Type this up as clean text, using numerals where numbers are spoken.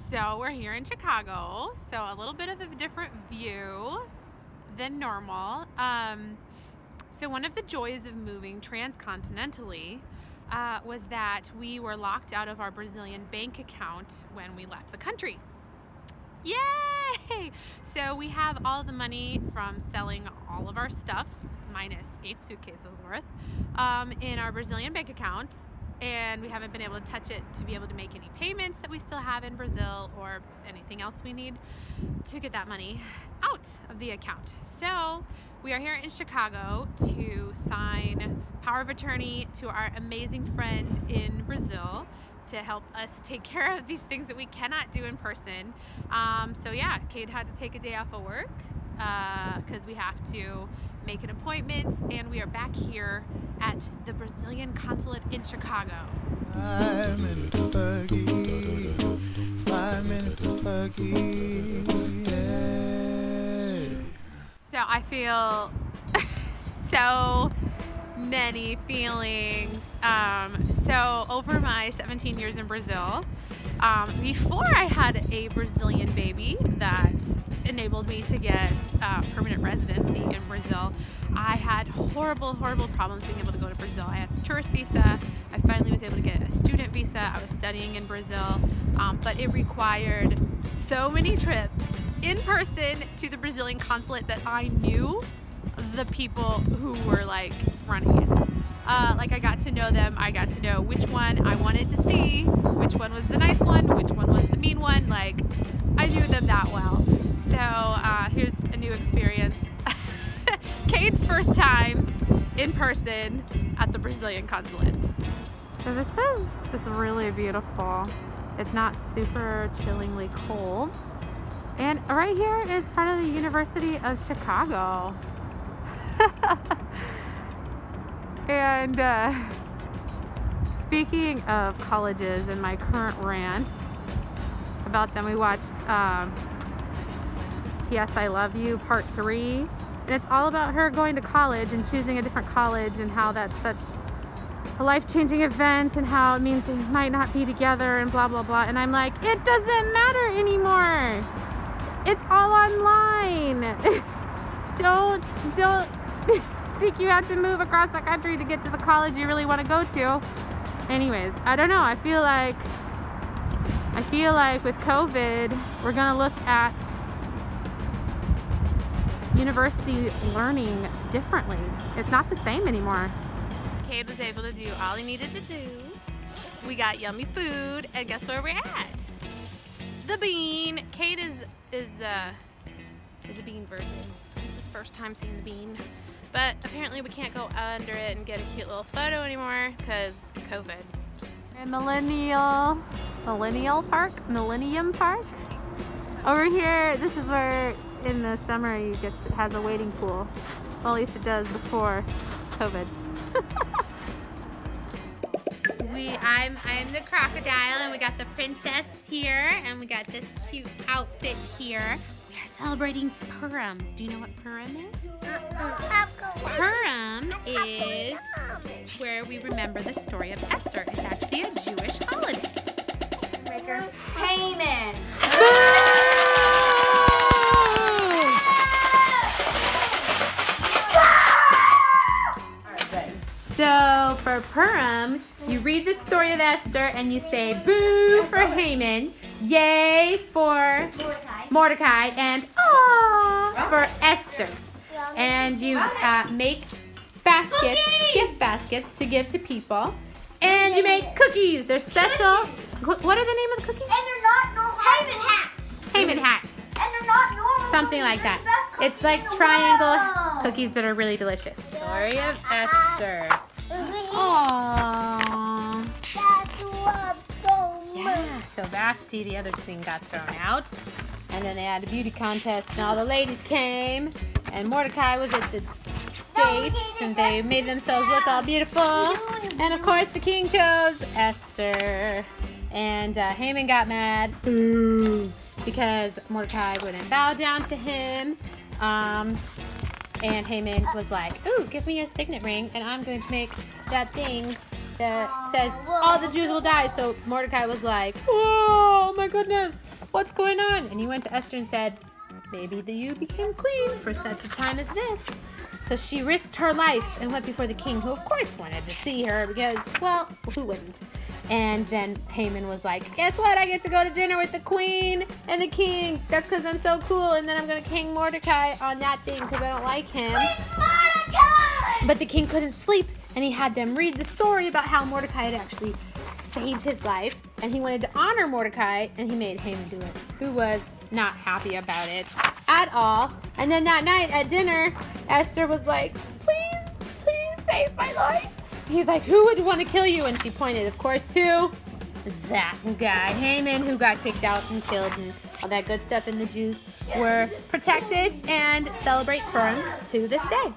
So we're here in Chicago, so a little bit of a different view than normal. So one of the joys of moving transcontinentally was that we were locked out of our Brazilian bank account when we left the country. Yay! So we have all the money from selling all of our stuff, minus 8 suitcases worth, in our Brazilian bank account. And we haven't been able to touch it to be able to make any payments that we still have in Brazil or anything else we need to get that money out of the account. So we are here in Chicago to sign power of attorney to our amazing friend in Brazil to help us take care of these things that we cannot do in person. So yeah, Caid had to take a day off of work because we have to make an appointment, and we are back here at the Brazilian Consulate in Chicago. 5 minutes to Fergie, 5 minutes to Fergie, yeah. So I feel so many feelings. So over my 17 years in Brazil, before I had a Brazilian baby that enabled me to get permanent residency in Brazil, I had horrible problems being able to go to Brazil. I had a tourist visa. I finally was able to get a student visa. I was studying in Brazil, but it required so many trips in person to the Brazilian consulate that I knew the people who were like running it. Like I got to know them. I got to know which one I wanted to see, which one was the nice one, which one was the mean one. Like I knew them that well. So here's a new experience. Caid's first time in person at the Brazilian consulate. So it's really beautiful. It's not super chillingly cold. And right here is part of the University of Chicago. And speaking of colleges and my current rant about them, we watched Yes, I Love You Part 3. And it's all about her going to college and choosing a different college and how that's such a life-changing event and how it means they might not be together and blah, blah, blah. And I'm like, it doesn't matter anymore. It's all online. Don't think you have to move across the country to get to the college you really want to go to. Anyways, I don't know. I feel like with COVID, we're gonna look at university learning differently. It's not the same anymore. Caid was able to do all he needed to do. We got yummy food, and guess where we're at? The Bean. Caid is a Bean virgin. This is his first time seeing the Bean. But apparently we can't go under it and get a cute little photo anymore because COVID. And Millennium Park. Over here, this is where in the summer it has a wading pool. Well, at least it does before COVID. I'm the crocodile, and we got the princess here, and we got this cute outfit here. We are celebrating Purim. Do you know what Purim is? Purim is where we remember the story of Esther. It's actually a Jewish holiday. Haman. So for Purim, you read the story of Esther and you say boo for Haman, yay for Mordecai, and aw for Esther. And you make baskets, gift baskets to give to people. And you make cookies. They're special. What are the name of the cookies? And they're not normal. Haman hats. Haman hats. And they're not normal. Something like that. It's like triangle cookies that are really delicious. Story of Esther. Aww. Yeah, so Vashti, the other queen, got thrown out. And then they had a beauty contest and all the ladies came. And Mordecai was at the gates and they made themselves look all beautiful. And of course the king chose Esther. And Haman got mad. Boo. Because Mordecai wouldn't bow down to him. And Haman was like, ooh, give me your signet ring and I'm going to make that thing that says all the Jews will die. So Mordecai was like, oh my goodness. What's going on? And he went to Esther and said, maybe you became queen for such a time as this. So she risked her life and went before the king, who of course wanted to see her because, well, who wouldn't? And then Haman was like, guess what? I get to go to dinner with the queen and the king. That's because I'm so cool. And then I'm going to hang Mordecai on that thing because I don't like him. Mordecai! But the king couldn't sleep, and he had them read the story about how Mordecai had actually saved his life, and he wanted to honor Mordecai, and he made Haman do it, who was not happy about it at all. And then that night at dinner, Esther was like, please save my life. He's like, who would want to kill you? And she pointed, of course, to that guy, Haman, who got kicked out and killed and all that good stuff. And the Jews were protected and celebrate Purim to this day.